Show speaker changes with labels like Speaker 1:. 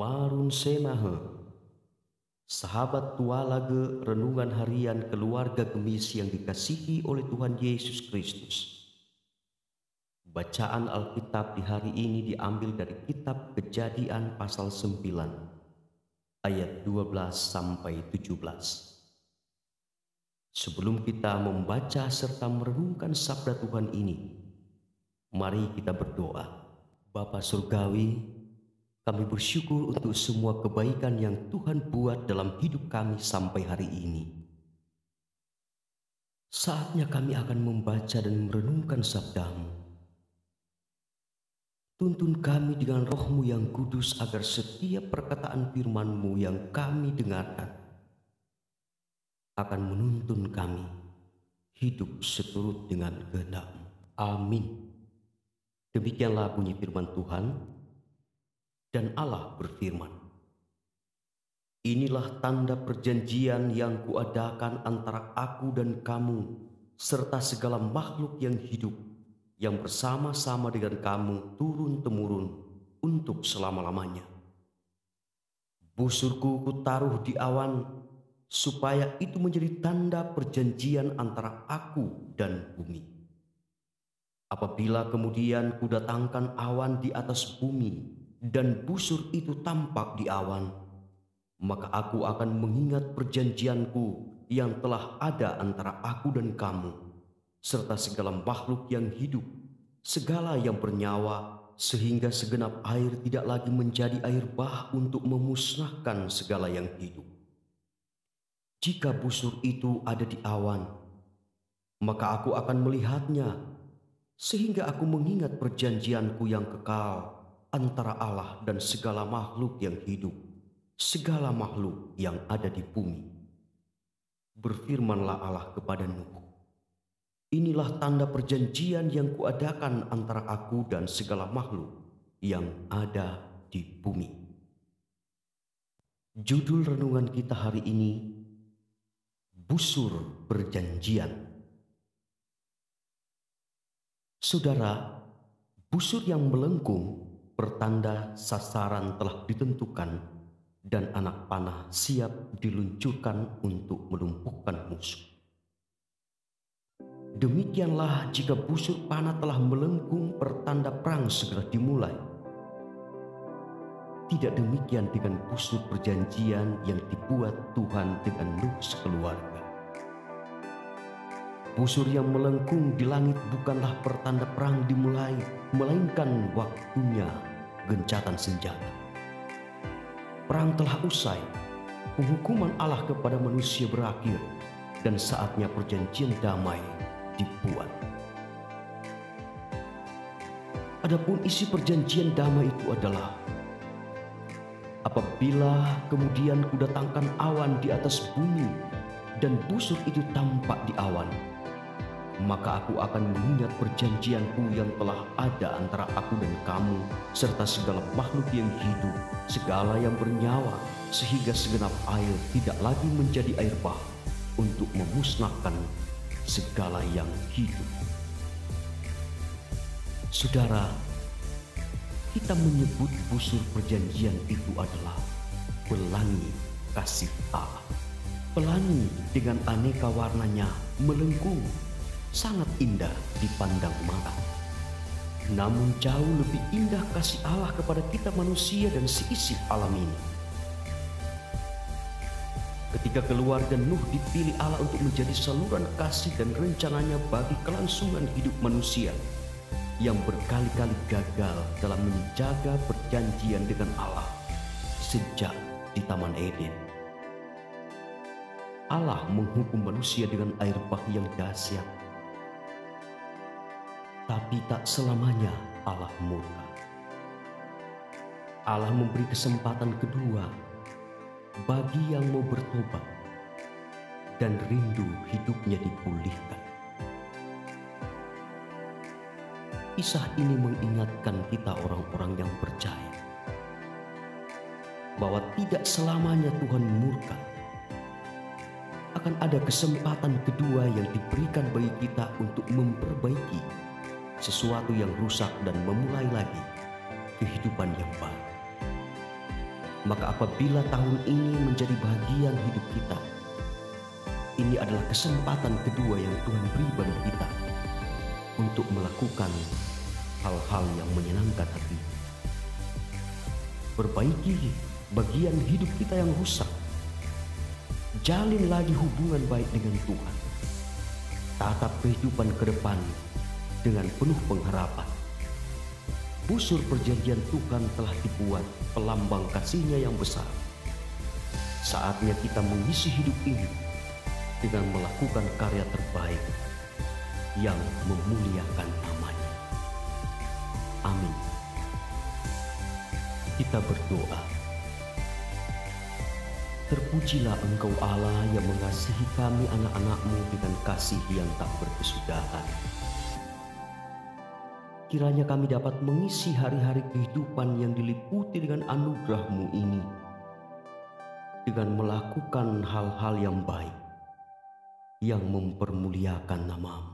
Speaker 1: Marun Semahe, sahabat tualage renungan harian keluarga Gemis yang dikasihi oleh Tuhan Yesus Kristus. Bacaan Alkitab di hari ini diambil dari kitab Kejadian pasal 9 ayat 12 sampai 17. Sebelum kita membaca serta merenungkan sabda Tuhan ini, mari kita berdoa. Bapa Surgawi, kami bersyukur untuk semua kebaikan yang Tuhan buat dalam hidup kami sampai hari ini. Saatnya kami akan membaca dan merenungkan sabda-Mu. Tuntun kami dengan Roh-Mu yang kudus agar setiap perkataan firman-Mu yang kami dengarkan akan menuntun kami hidup seturut dengan kehendak-Mu. Amin. Demikianlah bunyi firman Tuhan. Dan Allah berfirman, "Inilah tanda perjanjian yang kuadakan antara aku dan kamu, serta segala makhluk yang hidup, yang bersama-sama dengan kamu turun-temurun untuk selama-lamanya. Busurku kutaruh di awan, supaya itu menjadi tanda perjanjian antara aku dan bumi. Apabila kemudian kudatangkan awan di atas bumi, dan busur itu tampak di awan, maka aku akan mengingat perjanjianku yang telah ada antara aku dan kamu, serta segala makhluk yang hidup, segala yang bernyawa, sehingga segenap air tidak lagi menjadi air bah untuk memusnahkan segala yang hidup. Jika busur itu ada di awan, maka aku akan melihatnya, sehingga aku mengingat perjanjianku yang kekal antara Allah dan segala makhluk yang hidup, segala makhluk yang ada di bumi." Berfirmanlah Allah kepada Nuh, "Inilah tanda perjanjian yang kuadakan antara aku dan segala makhluk yang ada di bumi." Judul renungan kita hari ini, Busur Perjanjian. Saudara, busur yang melengkung pertanda sasaran telah ditentukan dan anak panah siap diluncurkan untuk melumpuhkan musuh. Demikianlah jika busur panah telah melengkung, pertanda perang segera dimulai. Tidak demikian dengan busur perjanjian yang dibuat Tuhan dengan Nuh sekeluarga. Busur yang melengkung di langit bukanlah pertanda perang dimulai, melainkan waktunya gencatan senjata. Perang telah usai, penghukuman Allah kepada manusia berakhir, dan saatnya perjanjian damai dibuat. Adapun isi perjanjian damai itu adalah, apabila kemudian kudatangkan awan di atas bumi, dan busur itu tampak di awan, maka aku akan mengingat perjanjianku yang telah ada antara aku dan kamu, serta segala makhluk yang hidup, segala yang bernyawa, sehingga segenap air tidak lagi menjadi air bah untuk memusnahkan segala yang hidup. Saudara, kita menyebut busur perjanjian itu adalah pelangi kasih Allah. Pelangi dengan aneka warnanya melengkung, sangat indah dipandang mata. Namun jauh lebih indah kasih Allah kepada kita manusia dan seisi alam ini. Ketika keluarga Nuh dipilih Allah untuk menjadi saluran kasih dan rencananya bagi kelangsungan hidup manusia yang berkali-kali gagal dalam menjaga perjanjian dengan Allah sejak di Taman Eden. Allah menghukum manusia dengan air bah yang dahsyat. Tapi tak selamanya Allah murka. Allah memberi kesempatan kedua bagi yang mau bertobat dan rindu hidupnya dipulihkan. Kisah ini mengingatkan kita orang-orang yang percaya bahwa tidak selamanya Tuhan murka. Akan ada kesempatan kedua yang diberikan bagi kita untuk memperbaiki sesuatu yang rusak dan memulai lagi kehidupan yang baru. Maka apabila tahun ini menjadi bagian hidup kita, ini adalah kesempatan kedua yang Tuhan beri bagi kita untuk melakukan hal-hal yang menyenangkan hati. Perbaiki bagian hidup kita yang rusak. Jalin lagi hubungan baik dengan Tuhan. Tatap kehidupan ke depan dengan penuh pengharapan. Busur perjanjian Tuhan telah dibuat, pelambang kasih-Nya yang besar. Saatnya kita mengisi hidup ini dengan melakukan karya terbaik yang memuliakan nama-Nya. Amin. Kita berdoa. Terpujilah Engkau Allah yang mengasihi kami anak-anak-Mu dengan kasih yang tak berkesudahan. Kiranya kami dapat mengisi hari-hari kehidupan yang diliputi dengan anugerah-Mu ini dengan melakukan hal-hal yang baik yang mempermuliakan nama-Mu.